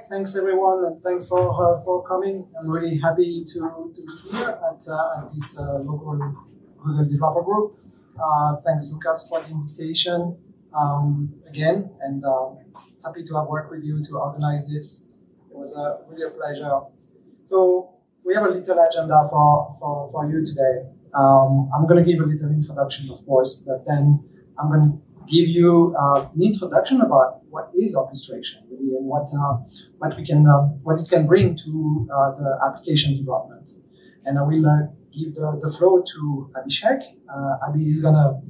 thanks everyone, and thanks for coming. I'm really happy to be here at this local Google developer group. Thanks, Lucas, for the invitation again, and happy to have worked with you to organize this. It was really a pleasure. So we have a little agenda for you today. I'm going to give a little introduction, of course, but then I'm going to give you an introduction about what is orchestration, really, and what it can bring to the application development. And I will give the floor to Abhishek. Abhi is going to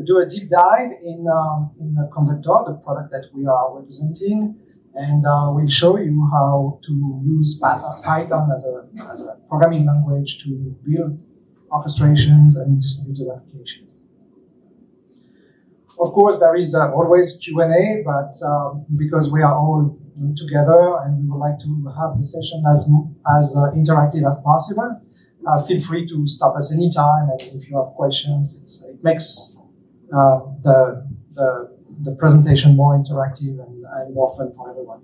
do a deep dive in the Conductor, the product that we are representing, and we'll show you how to use Python as a programming language to build orchestrations and distributed applications. Of course, there is always Q&A, but because we are all together and we would like to have the session as interactive as possible, feel free to stop us anytime. And if you have questions, it makes the presentation more interactive and more fun for everyone.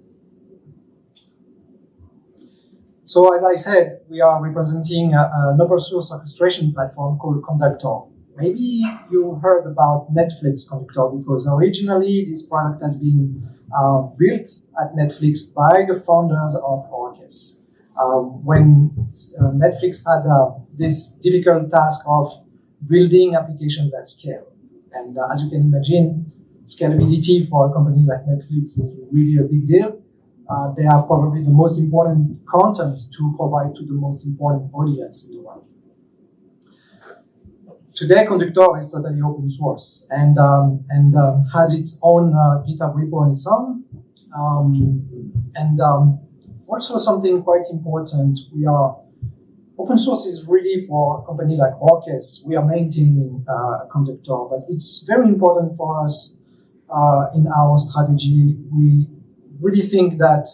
So, as I said, we are representing an open source orchestration platform called Conductor. Maybe you heard about Netflix Conductor, because originally this product has been built at Netflix by the founders of Orkes. When Netflix had this difficult task of building applications that scale. And as you can imagine, scalability for a company like Netflix is really a big deal. They have probably the most important content to provide to the most important audience in the world. Today, Conductor is totally open source and has its own GitHub repo on its own. Also something quite important, open source is really for a company like Orkes. We are maintaining Conductor, but it's very important for us in our strategy. We really think that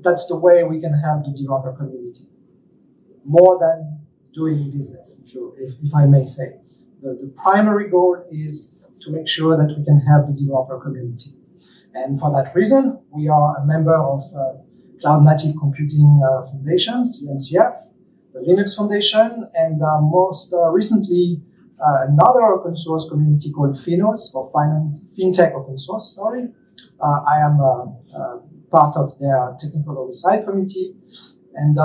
that's the way we can help the developer community, more than doing business, if I may say. The primary goal is to make sure that we can help the developer community. And for that reason, we are a member of Cloud Native Computing Foundation, CNCF, the Linux Foundation, and most recently, another open source community called Finos, for FinTech Open Source, sorry. I am part of their technical oversight committee, and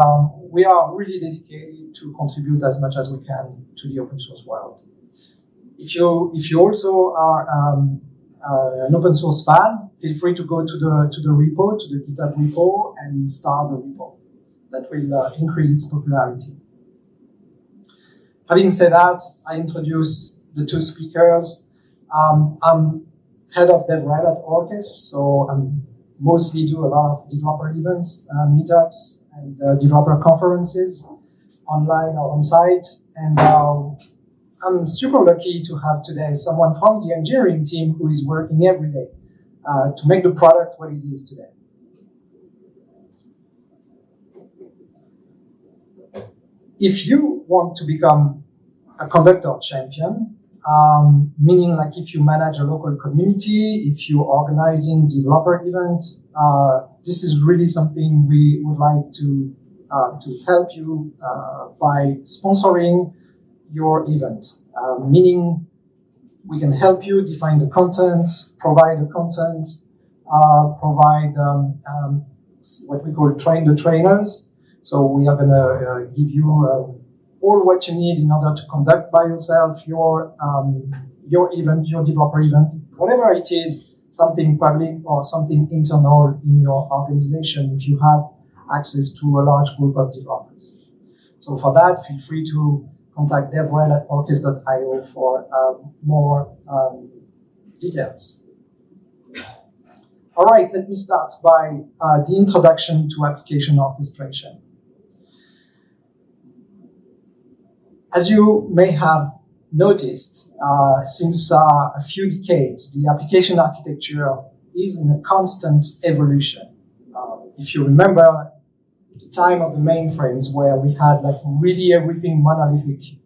we are really dedicated to contribute as much as we can to the open source world. If you also are an open source fan, feel free to go to the repo, to the GitHub repo, and start the repo. That will increase its popularity. Having said that, I introduce the two speakers. I'm head of DevRel at Orkes, so I mostly do a lot of developer events, meetups, and developer conferences, online or on-site. And I'm super lucky to have today someone from the engineering team who is working every day to make the product what it is today. If you want to become a Conductor champion, meaning like if you manage a local community, if you're organizing developer events, this is really something we would like to help you by sponsoring your event. Meaning we can help you define the content, provide the content, provide what we call train the trainers. So we are going to give you all what you need in order to conduct by yourself your event, your developer event, whatever it is, something public or something internal in your organization, if you have access to a large group of developers. So for that, feel free to contact devrel at orkes.io for more details. All right, let me start by the introduction to application orchestration. As you may have noticed, since a few decades, the application architecture is in a constant evolution. If you remember the time of the mainframes, where we had like really everything monolithic,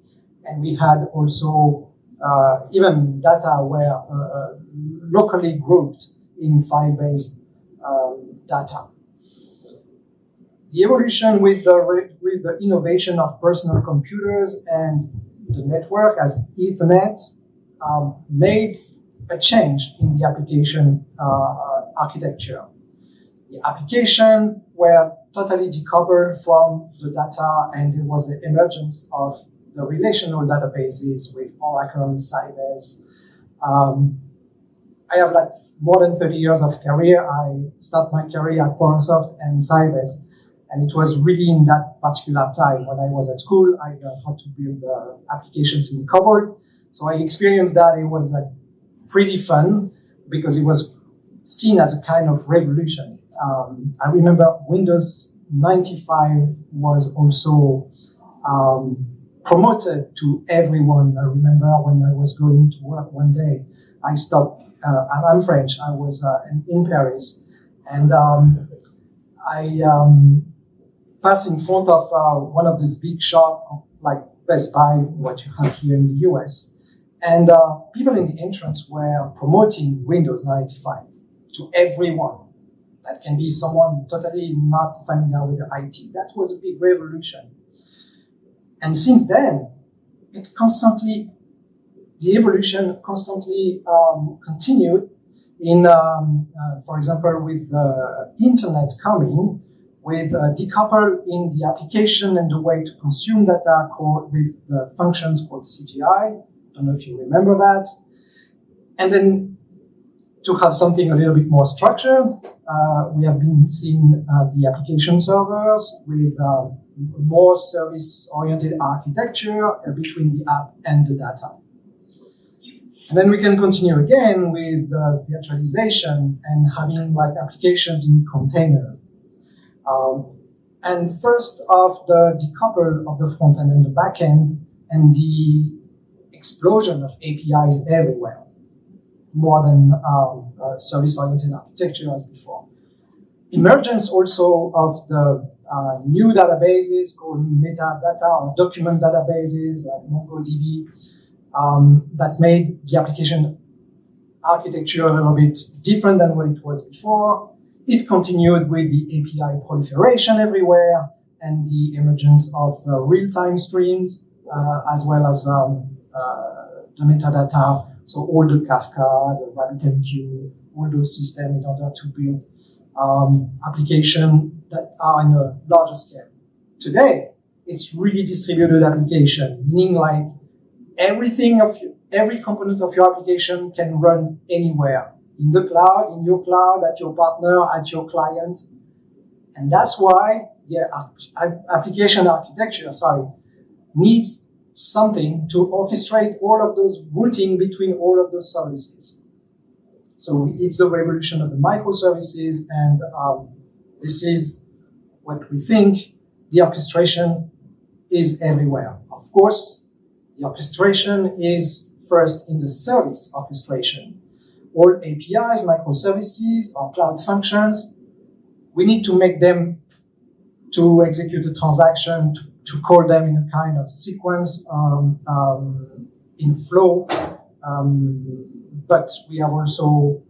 and we had also even data were locally grouped in file-based data. The evolution with the innovation of personal computers and the network as Ethernet made a change in the application architecture. The application were totally decoupled from the data, and there was the emergence of the relational databases with Oracle, Sybase. I have like more than 30 years of career. I started my career at PowerSoft and Sybase, and it was really in that particular time when I was at school. I learned how to build applications in COBOL. So I experienced that. It was like pretty fun because it was seen as a kind of revolution. I remember Windows 95 was also promoted to everyone. I remember when I was going to work one day, I stopped. I'm French. I was in Paris, and I passed in front of one of these big shops like Best Buy, what you have here in the US, and people in the entrance were promoting Windows 95 to everyone. That can be someone totally not familiar with the IT. That was a big revolution. And since then, the evolution constantly continued in, for example, with the internet coming, with decouple in the application and the way to consume data with the functions called CGI. I don't know if you remember that. And then to have something a little bit more structured, we have been seeing the application servers with more service-oriented architecture between the app and the data. And then we can continue again with the virtualization and having like applications in container. And first of the decouple of the front end and the back end and the explosion of APIs everywhere, more than service-oriented architecture as before. Emergence also of the new databases called metadata or document databases like MongoDB that made the application architecture a little bit different than what it was before. It continued with the API proliferation everywhere and the emergence of real-time streams as well as the metadata. So all the Kafka, the RabbitMQ, all those systems in order to build applications that are in a larger scale. Today, it's really distributed application, meaning like every component of your application can run anywhere, in the cloud, in your cloud, at your partner, at your client. And that's why application architecture, needs something to orchestrate all of those routing between all of those services. So it's the revolution of the microservices, and this is what we think the orchestration is everywhere. Of course, the orchestration is first in the service orchestration. All APIs, microservices, or cloud functions, we need to make them to execute a transaction, to call them in a kind of sequence, in flow. But we have also,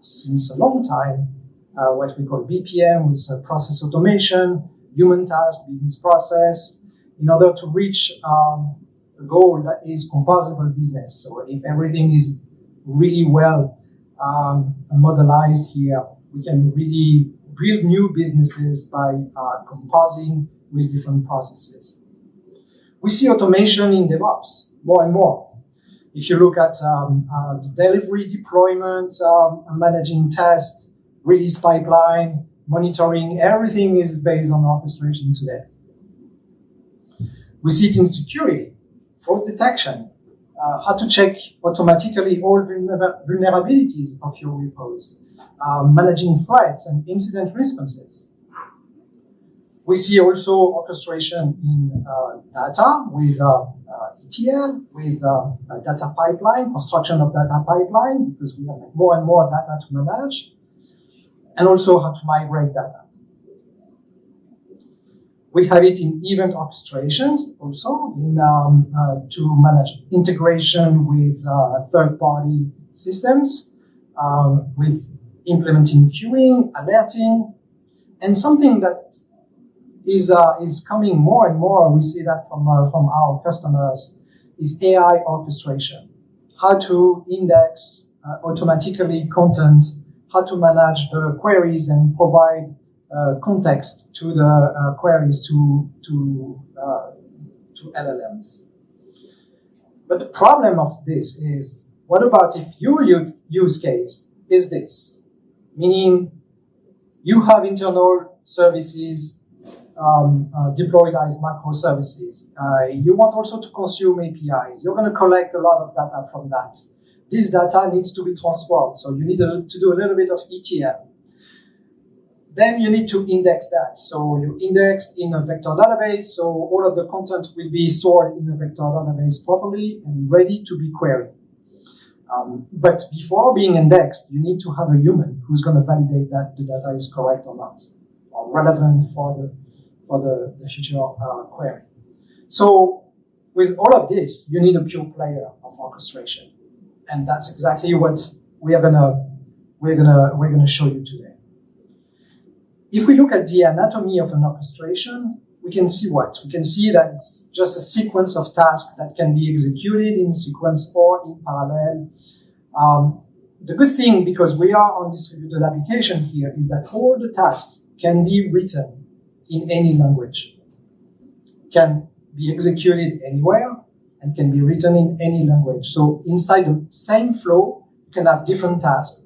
since a long time, what we call BPM, with process automation, human task, business process, in order to reach a goal that is composable business. So if everything is really well modelized here, we can really build new businesses by composing with different processes. We see automation in DevOps more and more. If you look at delivery deployment, managing tests, release pipeline, monitoring, everything is based on orchestration today. We see it in security, fraud detection, how to check automatically all vulnerabilities of your repos, managing threats and incident responses. We see also orchestration in data with ETL, with data pipeline, construction of data pipeline, because we have more and more data to manage, and also how to migrate data. We have it in event orchestrations also, in, to manage integration with third-party systems, with implementing queuing, alerting, And something that is coming more and more, we see that from our customers, is AI orchestration. How to index automatically content, how to manage the queries and provide context to the queries to LLMs. But the problem of this is, what about if your use case is this? Meaning you have internal services deployed as microservices. You want also to consume APIs. You're going to collect a lot of data from that. This data needs to be transformed, so you need to do a little bit of ETL. Then you need to index that. So you index in a vector database, so all of the content will be stored in a vector database properly and ready to be queried. But before being indexed, you need to have a human who's going to validate that the data is correct or not, or relevant for the future query. So with all of this, you need a pure player of orchestration, and that's exactly what we're gonna show you today. If we look at the anatomy of an orchestration, we can see what? We can see that it's just a sequence of tasks that can be executed in sequence or in parallel. The good thing, because we are on distributed application here, is that all the tasks can be written in any language, can be executed anywhere, and can be written in any language. So inside the same flow, you can have different tasks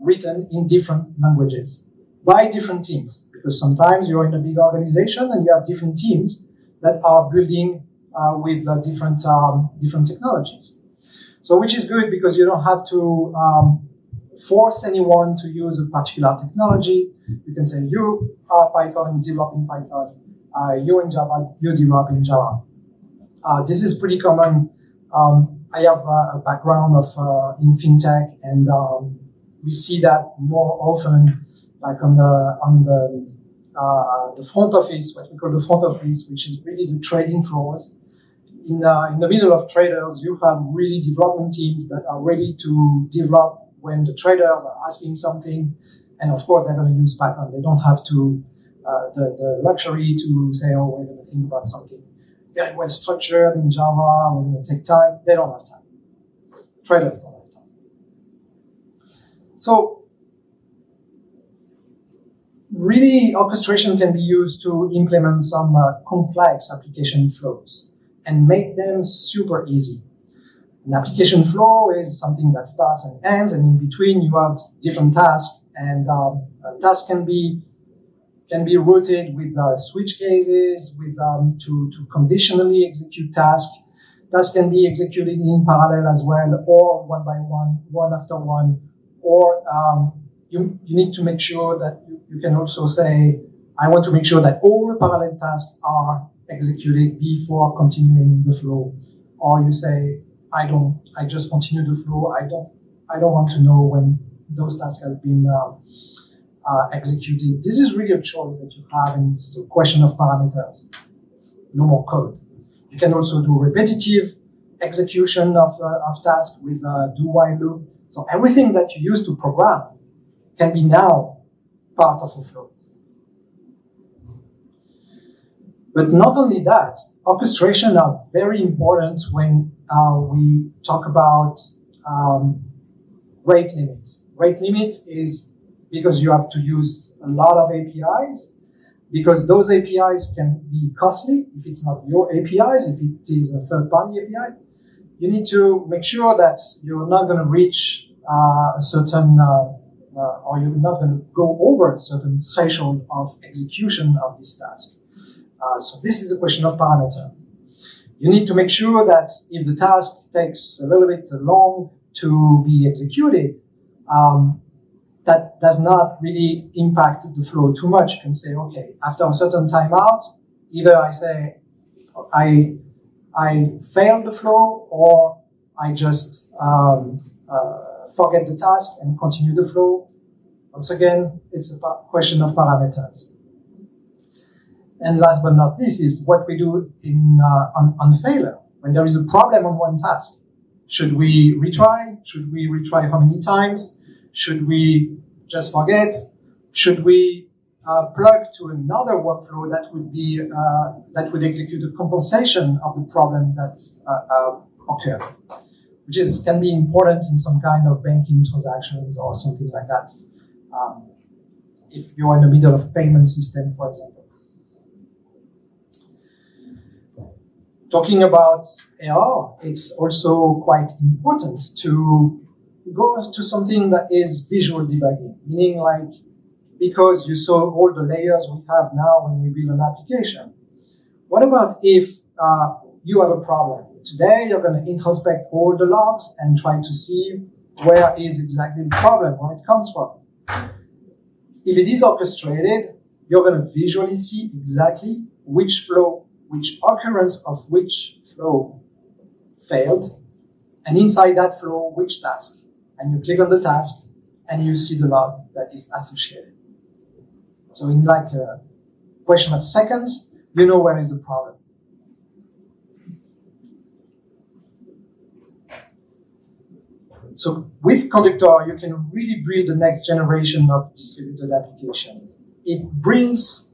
written in different languages by different teams, because sometimes you're in a big organization and you have different teams that are building with different technologies. So which is good, because you don't have to force anyone to use a particular technology. You can say, you are Python, develop in Python. You're in Java, you develop in Java. This is pretty common. I have a background in fintech, and we see that more often, like on the front office, what we call the front office, which is really the trading floors. In the middle of traders, you have really development teams that are ready to develop when the traders are asking something, and of course they're going to use Python. They don't have to the luxury to say, oh, we're going to think about something very well structured in Java, we're going to take time. They don't have time. Traders don't have time. So really, orchestration can be used to implement some complex application flows and make them super easy. An application flow is something that starts and ends, and in between you have different tasks, and tasks can be routed with switch cases, with to conditionally execute tasks. Tasks can be executed in parallel as well, or one by one, one after one, or you need to make sure that you can also say, I want to make sure that all parallel tasks are executed before continuing the flow. Or you say, I just continue the flow. I don't want to know when those tasks have been executed. This is really a choice that you have, and it's a question of parameters. No more code. You can also do repetitive execution of tasks with a do-while loop. So everything that you use to program can be now part of a flow. But not only that, orchestration are very important when we talk about rate limits. Rate limit is because you have to use a lot of APIs, because those APIs can be costly if it's not your APIs, if it is a third-party API. You need to make sure that you're not going to reach a certain, or you're not going to go over a certain threshold of execution of this task. So this is a question of parameter. You need to make sure that if the task takes a little bit long to be executed, that does not really impact the flow too much. You can say, okay, after a certain timeout, either I say I failed the flow, or I just forget the task and continue the flow. Once again, it's a question of parameters. And last but not least is what we do on failure. When there is a problem on one task, should we retry? Should we retry how many times? Should we just forget? Should we plug to another workflow that would be that would execute a compensation of the problem that occurred, which can be important in some kind of banking transactions or something like that. If you're in the middle of a payment system, for example. Talking about error, it's also quite important to go to something that is visual debugging, meaning like, because you saw all the layers we have now when we build an application. What about if you have a problem? Today, you're going to introspect all the logs and try to see where is exactly the problem, where it comes from. If it is orchestrated, you're going to visually see exactly which flow, which occurrence of which flow failed, and inside that flow, which task. And you click on the task, and you see the log that is associated. So in like a question of seconds, you know where is the problem. So with Conductor, you can really build the next generation of distributed application. It brings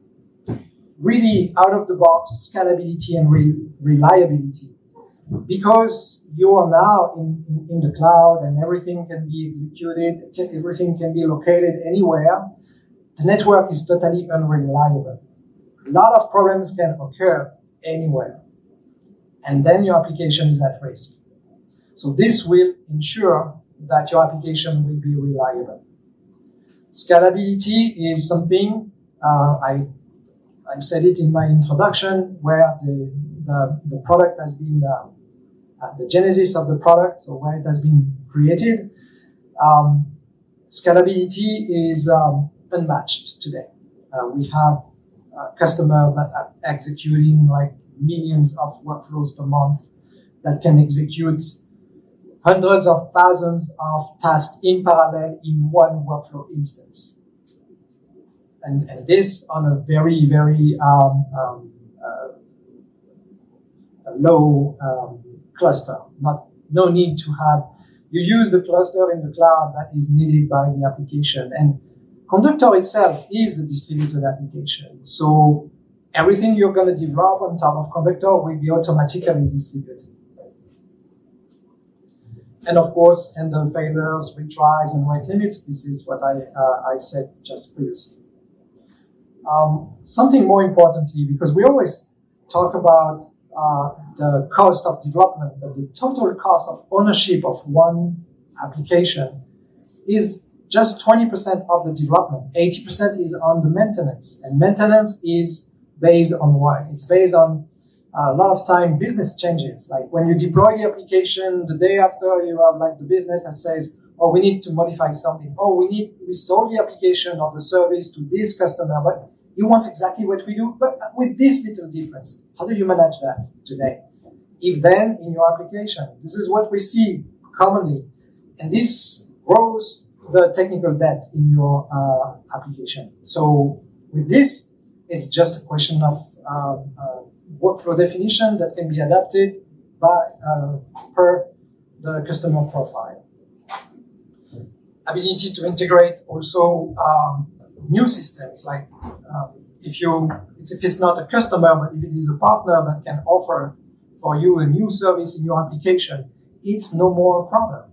really out of the box scalability and reliability, because you are now in the cloud and everything can be executed, everything can be located anywhere. The network is totally unreliable. A lot of problems can occur anywhere, and then your application is at risk. So this will ensure that your application will be reliable. Scalability is something, I said it in my introduction, where the product has been, the genesis of the product, or where it has been created. Scalability is unmatched today. We have customers that are executing like millions of workflows per month that can execute hundreds of thousands of tasks in parallel in one workflow instance. And this on a very, very low cluster. No need to have, you use the cluster in the cloud that is needed by the application. And Conductor itself is a distributed application. So everything you're going to develop on top of Conductor will be automatically distributed. And of course, handle failures, retries, and rate limits. This is what I said just previously. Something more importantly, because we always talk about the cost of development, but the total cost of ownership of one application is just 20% of the development. 80% is on the maintenance. And maintenance is based on what? It's based on a lot of time business changes. Like when you deploy the application, the day after you have like the business that says, oh, we need to modify something. Oh, we sold the application or the service to this customer, but he wants exactly what we do, but with this little difference. How do you manage that today? If then in your application, this is what we see commonly. And this grows the technical debt in your application. So with this, it's just a question of workflow definition that can be adapted by per the customer profile. Ability to integrate also new systems, like if it's not a customer, but if it is a partner that can offer for you a new service in your application, it's no more a problem.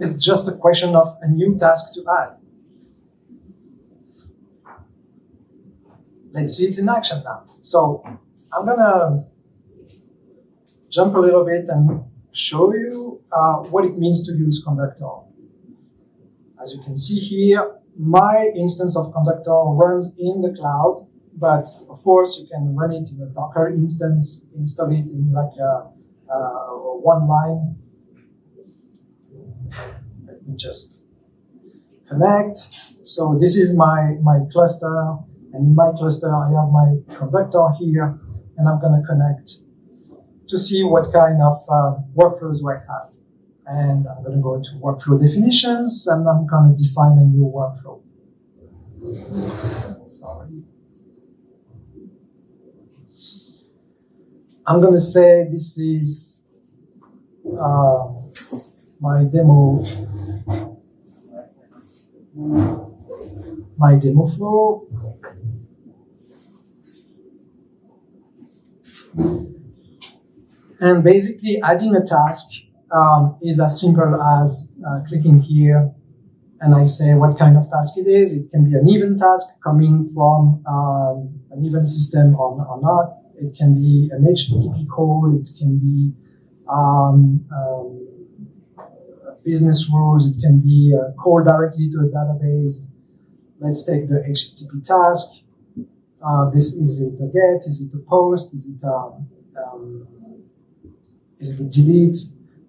It's just a question of a new task to add. Let's see it in action now. So I'm gonna jump a little bit and show you what it means to use Conductor. As you can see here, my instance of Conductor runs in the cloud, but of course you can run it in a Docker instance, install it in like one line. Let me just connect. So this is my cluster, and in my cluster I have my Conductor here, and I'm going to connect to see what kind of workflows do I have. And I'm going to go to workflow definitions, and I'm going to define a new workflow. Sorry. I'm going to say this is my demo flow. And basically, adding a task is as simple as clicking here, and I say what kind of task it is. It can be an event task coming from an event system or not. It can be an HTTP call. It can be business rules. It can be a call directly to a database. Let's take the HTTP task. This is it a get? Is it a post? Is it a delete?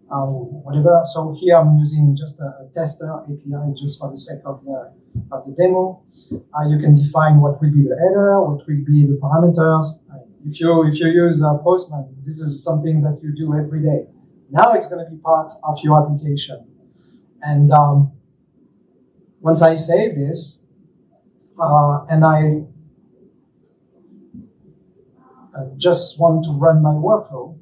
Whatever. So here I'm using just a tester API just for the sake of the demo. You can define what will be the header, what will be the parameters. If you use Postman, this is something that you do every day. Now it's going to be part of your application. And once I save this, and I just want to run my workflow,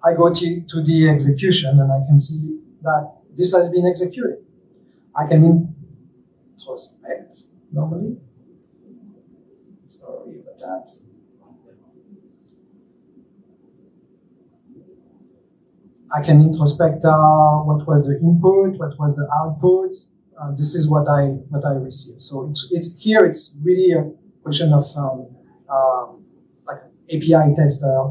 I go to the execution and I can see that this has been executed. I can introspect normally. Sorry about that. I can introspect what was the input, what was the output. This is what I received. So it's here. It's really a question of like API tester.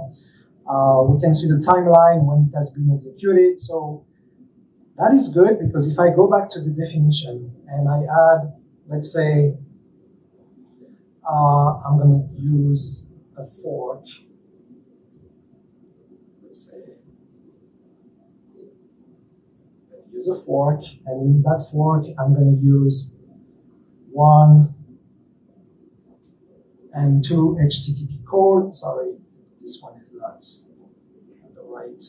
We can see the timeline when it has been executed. So that is good because if I go back to the definition and I add, let's say, I'm going to use a fork. Let's say, use a fork, and in that fork, I'm going to use 1 and 2 HTTP call. Sorry, this one is not the right.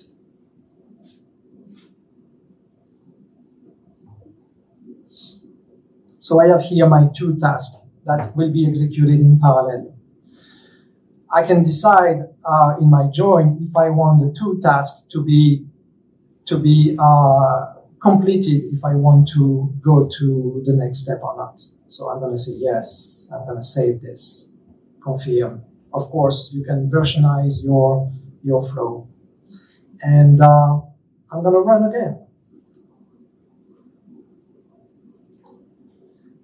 So I have here my 2 tasks that will be executed in parallel. I can decide in my join if I want the 2 tasks to be completed, if I want to go to the next step or not. So I'm going to say yes. I'm going to save this. Confirm. Of course, you can versionize your flow. And I'm going to run again.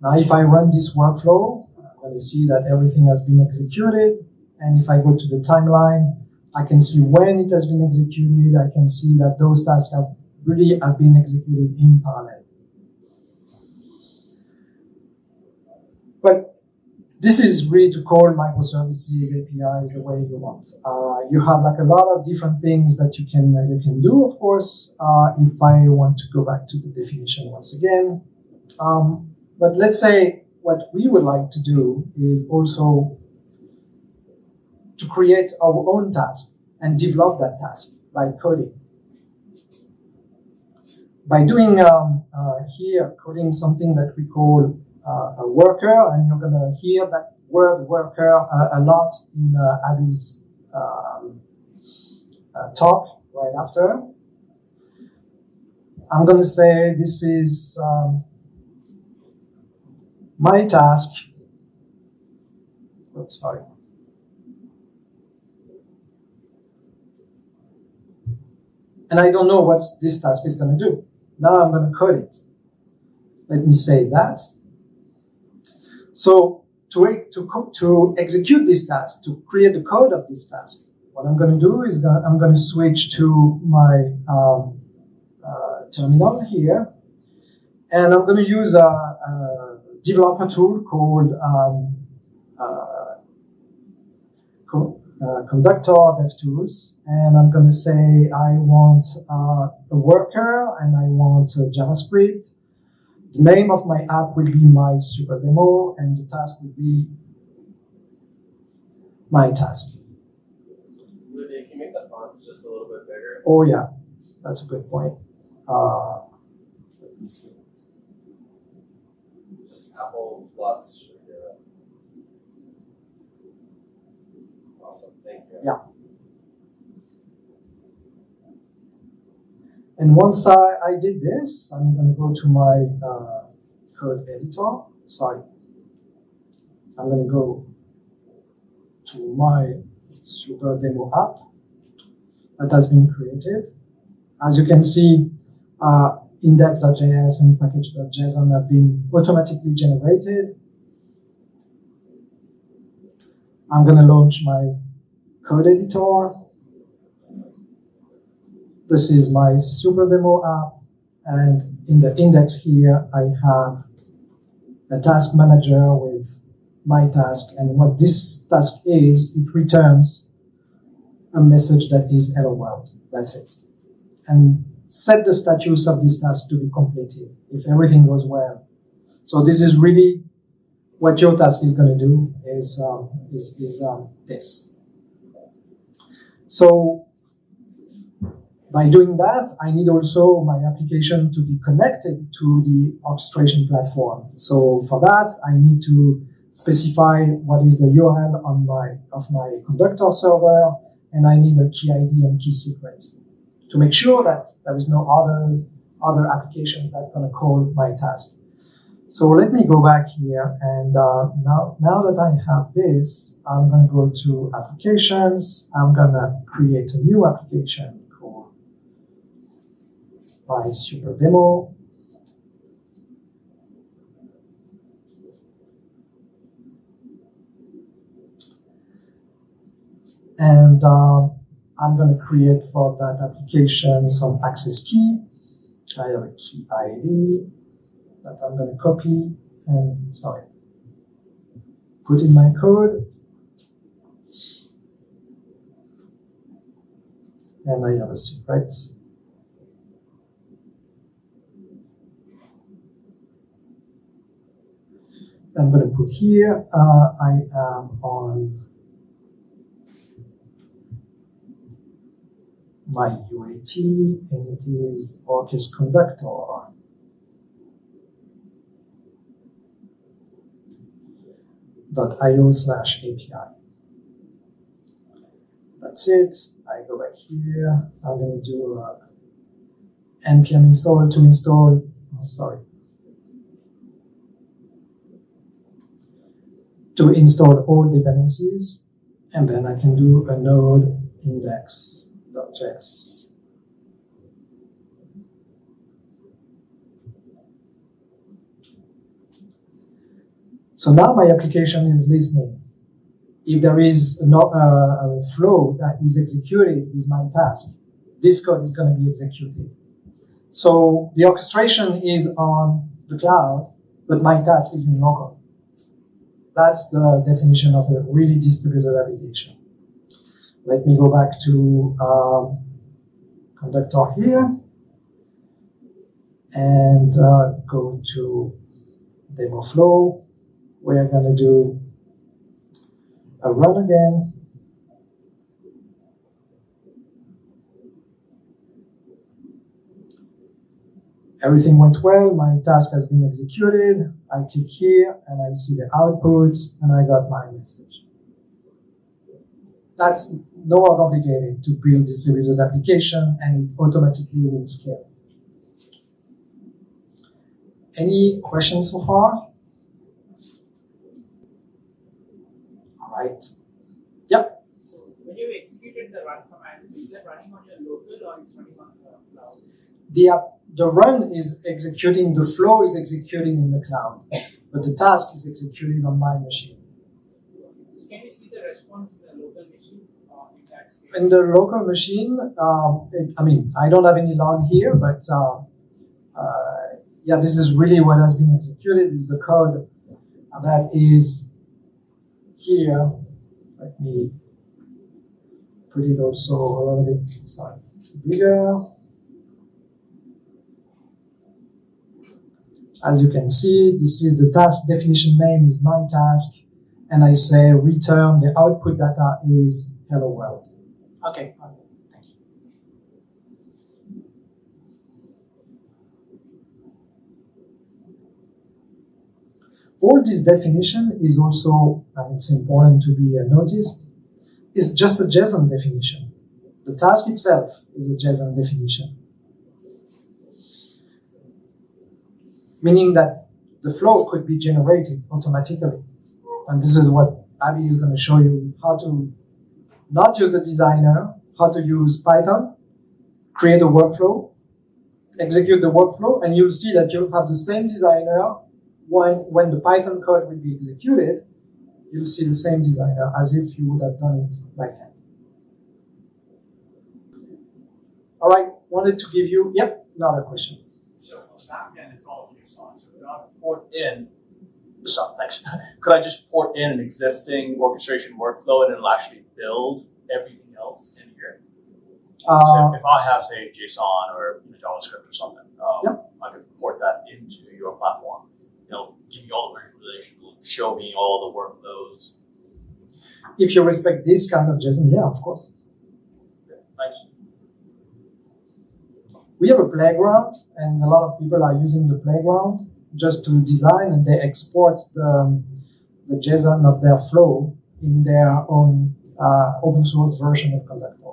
Now, if I run this workflow, I'm going to see that everything has been executed. And if I go to the timeline, I can see when it has been executed. I can see that those tasks have been executed in parallel. But this is really to call microservices, APIs, the way you want. You have like a lot of different things that you can do, of course, if I want to go back to the definition once again. But let's say what we would like to do is also to create our own task and develop that task by coding. By doing here, coding something that we call a worker, and you're going to hear that word worker a lot in Abby's talk right after. I'm going to say this is my task. Oops, sorry. And I don't know what this task is going to do. Now I'm going to code it. Let me save that. So to execute this task, to create the code of this task, what I'm going to do is I'm going to switch to my terminal here, and I'm going to use a developer tool called Conductor DevTools, and I'm going to say I want a worker and I want JavaScript. The name of my app will be my super demo, and the task will be my task. Olivier, can you make the font just a little bit bigger? Oh yeah, that's a good point. Let me see. Just Apple Plus should do it. Awesome, thank you. Yeah. And once I did this, I'm going to go to my code editor. Sorry. I'm going to go to my super demo app that has been created. As you can see, index.js and package.json have been automatically generated. I'm going to launch my code editor. This is my super demo app. And in the index here, I have a task manager with my task. And what this task is, it returns a message that is hello world. That's it. And set the status of this task to be completed if everything goes well. So this is really what your task is going to do is this. So by doing that, I need also my application to be connected to the orchestration platform. So for that, I need to specify what is the URL of my conductor server, and I need a key ID and key secrets to make sure that there is no other applications that are going to call my task. So let me go back here, and now that I have this, I'm going to go to applications. I'm going to create a new application called my super demo. And I'm going to create for that application some access key. I have a key ID that I'm going to copy and, put in my code. And I have a secret. I'm going to put here, I am on my UAT, and it is Orkes Conductor. .io/API. That's it. I go back here. I'm going to do npm install to install. To install all dependencies, and then I can do a node index.js. So now my application is listening. If there is a flow that is executed with my task, this code is going to be executed. So the orchestration is on the cloud, but my task is in local. That's the definition of a really distributed application. Let me go back to Conductor here and go to demo flow. We're going to do a run again. Everything went well. My task has been executed. I click here and I see the output and I got my message. That's no more complicated to build distributed application, and it automatically will scale. Any questions so far? Right. Yep. So when you executed the run command, is it running on your local or it's running on the cloud? The run is executing, the flow is executing in the cloud, but the task is executed on my machine. So can you see the response in the local machine? In the local machine, I don't have any log here, but yeah, this is really what has been executed, is the code that is here. Let me put it also a little bit bigger. As you can see, this is the task definition name is my task, and I say return the output data is hello world. Okay, thank you. All this definition is also, and it's important to be noticed, is just a JSON definition. The task itself is a JSON definition. Meaning that the flow could be generated automatically. And this is what Abby is going to show you how to not use the designer, how to use Python, create a workflow, execute the workflow, and you'll see that you'll have the same designer when the Python code will be executed. You'll see the same designer as if you would have done it by hand. All right, wanted to give you, another question. So on the back end, it's all JSON. So could I port in, thanks. Could I just port in an existing orchestration workflow and it'll actually build everything else in here? So if I have, say, JSON or JavaScript or something, I could port that into your platform. It'll give me all the visualization, it'll show me all the workflows. If you respect this kind of JSON, yeah, of course. Okay, thanks. We have a playground, and a lot of people are using the playground just to design, and they export the JSON of their flow in their own open source version of Conductor.